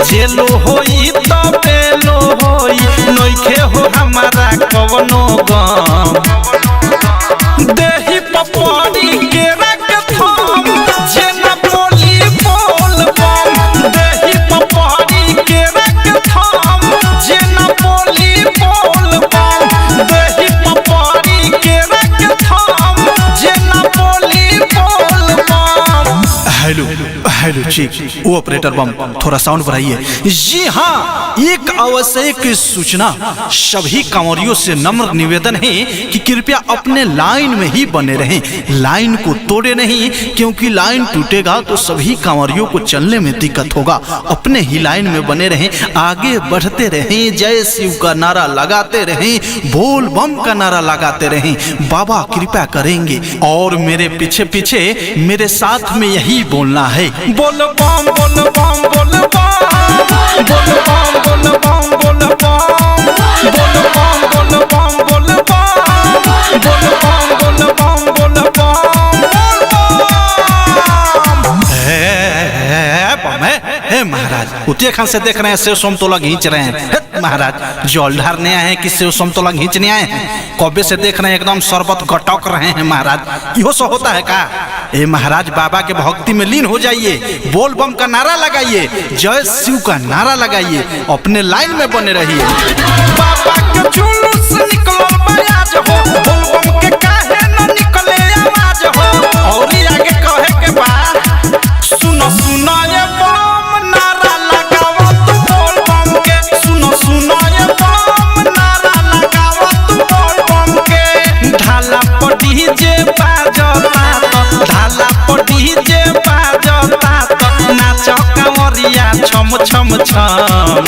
जेलो होई तो बेलो होई नइखे हो हमारा कवनो गम देही पपड़ी के रख थम जेना बोली बोल बम देही पपड़ी के रख थम जेना बोली बोल बम देही पपड़ी के रख थम जेना बोली बोल बम। हेलो हेलो चेक वो ऑपरेटर बम थोड़ा साउंड बढ़ाइए। जी हाँ, एक आवश्यक सूचना, सभी कांवरियों से नम्र निवेदन है कि कृपया अपने लाइन में ही बने रहें, लाइन को तोड़े नहीं, क्योंकि लाइन टूटेगा तो सभी कांवरियों को चलने में दिक्कत होगा। अपने ही लाइन में बने रहें, आगे बढ़ते रहें, जय शिव का नारा लगाते रहें, बोल बम का नारा लगाते रहें, बाबा कृपा करेंगे। और मेरे पीछे पीछे मेरे साथ में यही बोलना है, बोल बम बोल बम बोल बम बोल बम बोल बम बोल बम बोल बम बोल बम बोल बम बोल बम बोल बम बोल बम। हे महाराज, उतिया खान से देख रहे हैं सेव समतोला खींच रहे हैं। महाराज जल ढारने आए हैं कि सेव समतोला खींचने आए हैं? कब्बे से देख रहे हैं एकदम शरबत गटक रहे हैं महाराज, इहो सो होता है का? ए महाराज, बाबा के भक्ति में लीन हो जाइए, बोल बम का नारा लगाइए, जय शिव का नारा लगाइए, अपने लाइन में बने रहिए। बाबा के जुलूस निकलल बयाज हो, बोल बम के काहे न निकले आवाज हो। और आगे कहे के बा, सुनो सुनो ये बम नारा लगाओ तू बोल बम के, सुनो सुनो ये बम नारा लगाओ तू बोल बम के। ढाला पड़ी जे बाजता तो ढाला पड़ी जे बाजता तो नाचो कांवरिया छम छम छम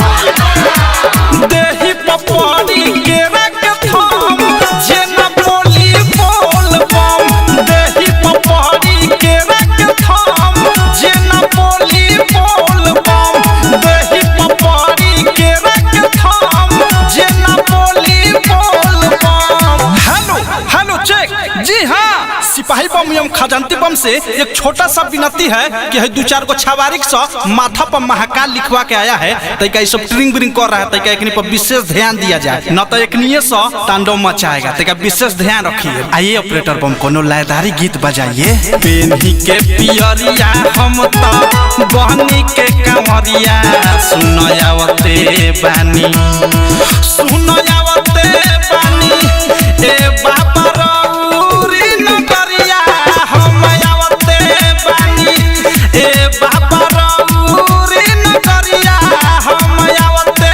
देही पपड़ी के रख थम जेना बोली बोल बम देही पपड़ी के रख थम जेना बोली बोल बम देही पपड़ी के रख थम जेना बोली बोल बम। Hello hello check. जी हाँ, सिपाही बम एवं खजांती बम से एक छोटा सा विनती है कि दो चार को छवारिक सा माथा पर महाकाल लिखवा के आया है, तैका ये सब ट्रिंग ब्रिंग कर रहा है, तैका एकनी पर विशेष ध्यान दिया जाए, न तो एकनी सा तांडव मचाएगा, तैका विशेष ध्यान रखिए। आइए ऑपरेटर बम कोनो लयदारी गीत बजाइए। पेन्ही के पियरिया हम तो बहनी के कांवरिया सुनयावते बानी सुनयावते बानी ए बाबा रौरी नगरिया हम आवते बानी ए बाबा रौरी नगरिया हम आवते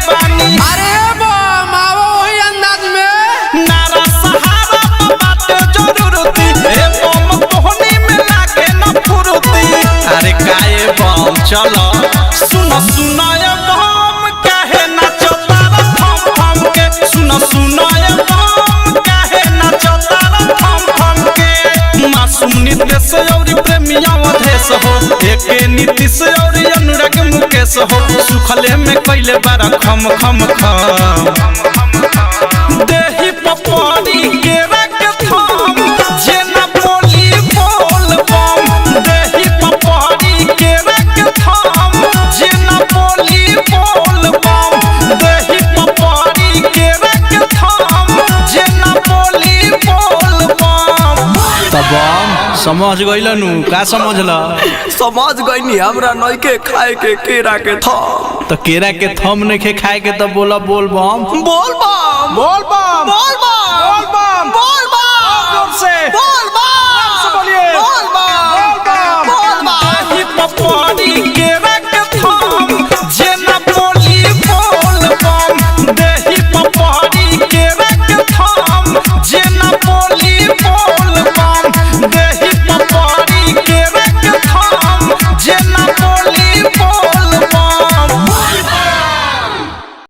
बानी। अरे बम आओ वही अंदाज में नारा सहारा बाटे जरूरती ए बम तोहनी में लागे न फुरुती। अरे काए बम चलो सुनो सुनो ए बम काहे नाचता रे थम थम के, सुनो सुनो ए बम काहे नाचता रे थम थम के। मासूम नितेश और प्रेमिया अधेश हो, एके नीतीश और अनुराग मुकेश हो, सुखले में कैले बारा खम खम खम देही पपड़ी के रख थम जेना बोली बोल बम देही पपड़ी के रख थम जेना बोली बोल बम देही पपड़ी के रख थम जेना बोली बोल बम। तब समझ गइलनु का समझला? समझ गईनी हमरा नइके खाए के केरा के थम। तो केरा के थम नहीं खाए के तो बोला बोल बम बोल बम बोल बम बोल बम बोल बम बोल बम जोर से बोल बम बोलिए बोल बम बोल बम बोल बम। देही पपड़ी